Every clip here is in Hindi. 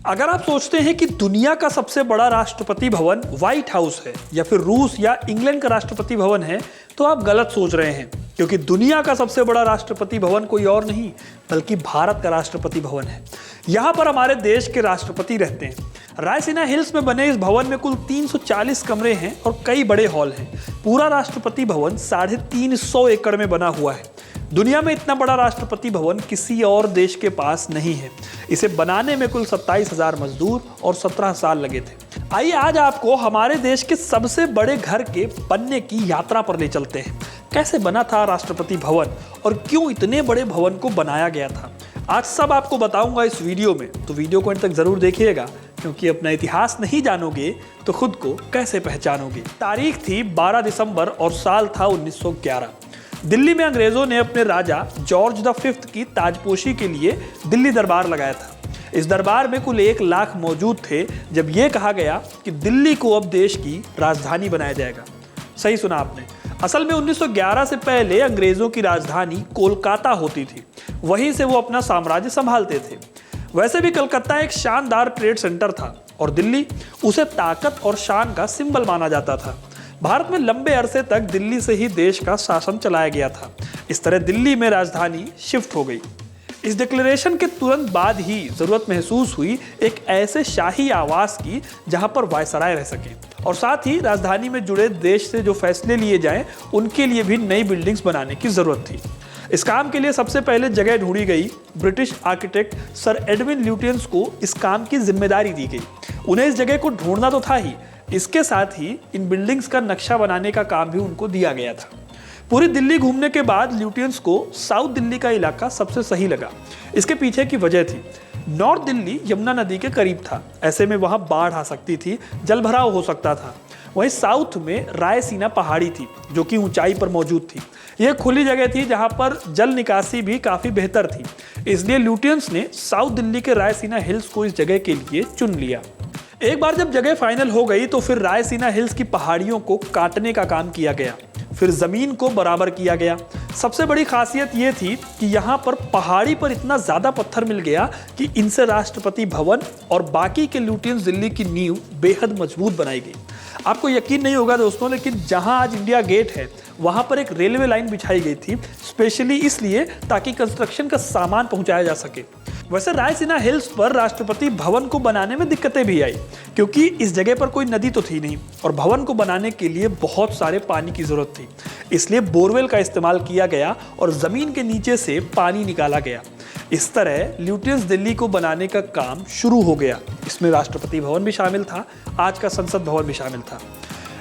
अगर आप सोचते हैं कि दुनिया का सबसे बड़ा राष्ट्रपति भवन व्हाइट हाउस है या फिर रूस या इंग्लैंड का राष्ट्रपति भवन है, तो आप गलत सोच रहे हैं, क्योंकि दुनिया का सबसे बड़ा राष्ट्रपति भवन कोई और नहीं बल्कि भारत का राष्ट्रपति भवन है। यहाँ पर हमारे देश के राष्ट्रपति रहते हैं। रायसीना हिल्स में बने इस भवन में कुल 340 कमरे हैं और कई बड़े हॉल हैं। पूरा राष्ट्रपति भवन 350 एकड़ में बना हुआ है। दुनिया में इतना बड़ा राष्ट्रपति भवन किसी और देश के पास नहीं है। इसे बनाने में कुल 27,000 मजदूर और 17 साल लगे थे। आइए आज आपको हमारे देश के सबसे बड़े घर के बनने की यात्रा पर ले चलते हैं। कैसे बना था राष्ट्रपति भवन और क्यों इतने बड़े भवन को बनाया गया था, आज सब आपको बताऊंगा इस वीडियो में। तो वीडियो को अंत तक जरूर देखिएगा, क्योंकि अपना इतिहास नहीं जानोगे तो खुद को कैसे पहचानोगे। तारीख थी 12 दिसंबर और साल था 1911। दिल्ली में अंग्रेजों ने अपने राजा जॉर्ज V की ताजपोशी के लिए दिल्ली दरबार लगाया था। इस दरबार में कुल 1 लाख मौजूद थे जब यह कहा गया कि दिल्ली को अब देश की राजधानी बनाया जाएगा। सही सुना आपने। असल में 1911 से पहले अंग्रेजों की राजधानी कोलकाता होती थी, वहीं से वो अपना साम्राज्य संभालते थे। वैसे भी कलकत्ता एक शानदार ट्रेड सेंटर था और दिल्ली उसे ताकत और शान का सिंबल माना जाता था। भारत में लंबे अरसे तक दिल्ली से ही देश का शासन चलाया गया था। इस तरह दिल्ली में राजधानी शिफ्ट हो गई। इस डिक्लेरेशन के तुरंत बाद ही जरूरत महसूस हुई एक ऐसे शाही आवास की जहां पर वायसराय रह सके, और साथ ही राजधानी में जुड़े देश से जो फैसले लिए जाएं उनके लिए भी नई बिल्डिंग्स बनाने की जरूरत थी। इस काम के लिए सबसे पहले जगह ढूंढी गई। British architect sir Edwin Lutyens को इस काम की जिम्मेदारी दी गई। उन्हें इस जगह को ढूंढना तो था ही, इसके साथ ही इन बिल्डिंग्स का नक्शा बनाने का काम भी उनको दिया गया था। पूरी दिल्ली घूमने के बाद ल्यूटियंस को साउथ दिल्ली का इलाका सबसे सही लगा। इसके पीछे की वजह थी, नॉर्थ दिल्ली यमुना नदी के करीब था, ऐसे में वहां बाढ़ आ सकती थी, जलभराव हो सकता था। वहीं साउथ में रायसीना पहाड़ी थी जो कि ऊंचाई पर मौजूद थी। यह खुली जगह थी जहां पर जल निकासी भी काफी बेहतर थी, इसलिए ल्यूटियंस ने साउथ दिल्ली के रायसीना हिल्स को इस जगह के लिए चुन लिया। एक बार जब जगह फाइनल हो गई तो फिर रायसीना हिल्स की पहाड़ियों को काटने का काम किया गया, फिर जमीन को बराबर किया गया। सबसे बड़ी खासियत यह थी कि यहाँ पर पहाड़ी पर इतना ज्यादा पत्थर मिल गया कि इनसे राष्ट्रपति भवन और बाकी के ल्यूटियंस दिल्ली की नींव बेहद मजबूत बनाई गई। आपको यकीन नहीं होगा दोस्तों, लेकिन जहां आज इंडिया गेट है वहां पर एक रेलवे लाइन बिछाई गई थी, स्पेशली इसलिए ताकि कंस्ट्रक्शन का सामान पहुंचाया जा सके। वैसे रायसीना हिल्स पर राष्ट्रपति भवन को बनाने में दिक्कतें भी आई, क्योंकि इस जगह पर कोई नदी तो थी नहीं और भवन को बनाने के लिए बहुत सारे पानी की जरूरत थी। इसलिए बोरवेल का इस्तेमाल किया गया और जमीन के नीचे से पानी निकाला गया। इस तरह ल्यूटियंस दिल्ली को बनाने का काम शुरू हो गया। इसमें राष्ट्रपति भवन भी शामिल था, आज का संसद भवन भी शामिल था।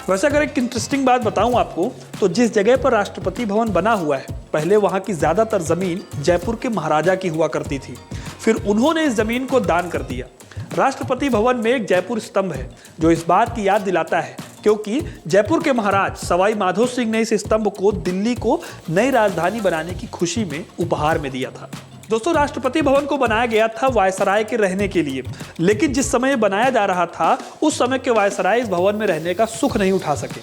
वैसे अगर एक इंटरेस्टिंग बात बताऊं आपको, तो जिस जगह पर राष्ट्रपति भवन बना हुआ है, पहले वहां की ज्यादातर जमीन जयपुर के महाराजा की हुआ करती थी। फिर उन्होंने इस जमीन को दान कर दिया। राष्ट्रपति भवन में एक जयपुर स्तंभ है जो इस बात की याद दिलाता है, क्योंकि जयपुर के महाराज सवाई माधो सिंह ने इस स्तंभ को दिल्ली को नई राजधानी बनाने की खुशी में उपहार में दिया था। दोस्तों, राष्ट्रपति भवन को बनाया गया था वायसराय के रहने के लिए, लेकिन जिस समय बनाया जा रहा था उस समय के वायसराय इस भवन में रहने का सुख नहीं उठा सके।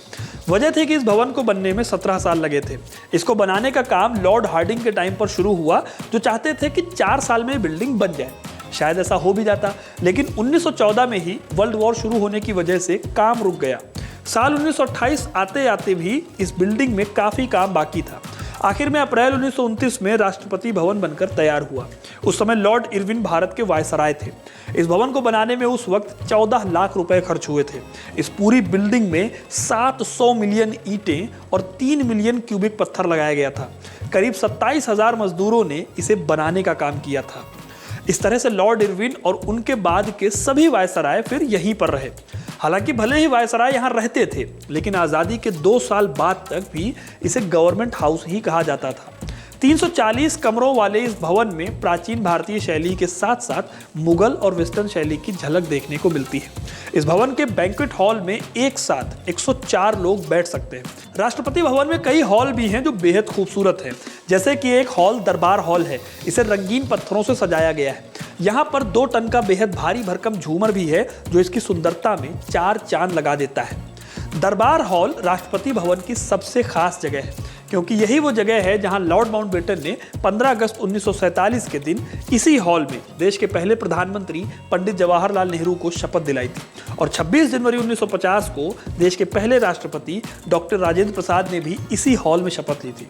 वजह थी कि इस भवन को बनने में 17 साल लगे थे। इसको बनाने का काम लॉर्ड हार्डिंग के टाइम पर शुरू हुआ, जो चाहते थे कि 4 साल में बिल्डिंग बन जाए। शायद ऐसा हो भी जाता, लेकिन 1914 में ही वर्ल्ड वॉर शुरू होने की वजह से काम रुक गया। साल 1928 आते आते भी इस बिल्डिंग में काफी काम बाकी था। आखिर में अप्रैल 1929 में राष्ट्रपति भवन बनकर तैयार हुआ। उस समय लॉर्ड इरविन भारत के वायसराय थे। इस भवन को बनाने में उस वक्त 14 लाख रुपए खर्च हुए थे। इस पूरी बिल्डिंग में 700 मिलियन ईंटें और 3 मिलियन क्यूबिक पत्थर लगाया गया था। करीब 27,000 मजदूरों ने इसे बनाने का काम किया था। इस तरह से लॉर्ड इरविन और उनके बाद के सभी वायसराय फिर यहीं पर रहे। हालांकि भले ही वायसराय यहाँ रहते थे, लेकिन आज़ादी के 2 साल बाद तक भी इसे गवर्नमेंट हाउस ही कहा जाता था। 340 कमरों वाले इस भवन में प्राचीन भारतीय शैली के साथ साथ मुगल और वेस्टर्न शैली की झलक देखने को मिलती है। इस भवन के बैंक्वेट हॉल में एक साथ 104 लोग बैठ सकते हैं। राष्ट्रपति भवन में कई हॉल भी हैं जो बेहद खूबसूरत हैं, जैसे कि एक हॉल दरबार हॉल है। इसे रंगीन पत्थरों से सजाया गया है। यहाँ पर 2 टन का बेहद भारी भरकम झूमर भी है जो इसकी सुंदरता में 4 चांद लगा देता है। दरबार हॉल राष्ट्रपति भवन की सबसे खास जगह है, क्योंकि यही वो जगह है जहां लॉर्ड माउंटबेटन ने 15 अगस्त 1947 के दिन इसी हॉल में देश के पहले प्रधानमंत्री पंडित जवाहरलाल नेहरू को शपथ दिलाई थी और 26 जनवरी 1950 को देश के पहले राष्ट्रपति डॉक्टर राजेंद्र प्रसाद ने भी इसी हॉल में शपथ ली थी।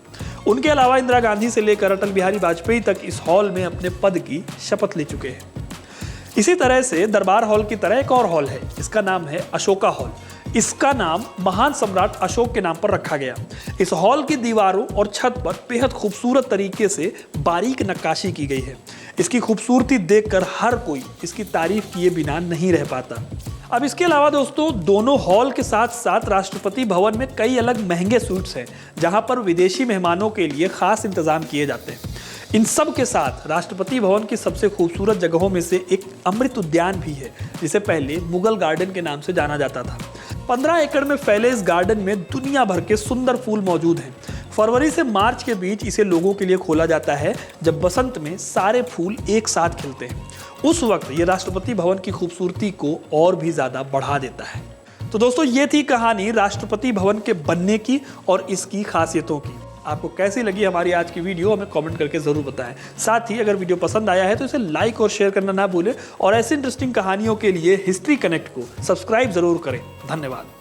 उनके अलावा इंदिरा गांधी से लेकर अटल बिहारी वाजपेयी तक इस हॉल में अपने पद की शपथ ले चुके हैं। इसी तरह से दरबार हॉल की तरह एक और हॉल है, इसका नाम है अशोका हॉल। इसका नाम महान सम्राट अशोक के नाम पर रखा गया। इस हॉल की दीवारों और छत पर बेहद खूबसूरत तरीके से बारीक नक्काशी की गई है। इसकी खूबसूरती देखकर हर कोई इसकी तारीफ किए बिना नहीं रह पाता। अब इसके अलावा दोस्तों, दोनों हॉल के साथ साथ राष्ट्रपति भवन में कई अलग महंगे स्वीट्स हैं जहां पर विदेशी मेहमानों के लिए खास इंतजाम किए जाते हैं। इन सब के साथ राष्ट्रपति भवन की सबसे खूबसूरत जगहों में से एक अमृत उद्यान भी है, जिसे पहले मुगल गार्डन के नाम से जाना जाता था। 15 एकड़ में फैले इस गार्डन में दुनिया भर के सुंदर फूल मौजूद हैं। फरवरी से मार्च के बीच इसे लोगों के लिए खोला जाता है, जब बसंत में सारे फूल एक साथ खिलते हैं। उस वक्त ये राष्ट्रपति भवन की खूबसूरती को और भी ज्यादा बढ़ा देता है। तो दोस्तों, ये थी कहानी राष्ट्रपति भवन के बनने की और इसकी खासियतों की। आपको कैसी लगी हमारी आज की वीडियो, हमें कमेंट करके जरूर बताएं। साथ ही अगर वीडियो पसंद आया है तो इसे लाइक और शेयर करना ना भूलें और ऐसी इंटरेस्टिंग कहानियों के लिए हिस्ट्री कनेक्ट को सब्सक्राइब जरूर करें। धन्यवाद।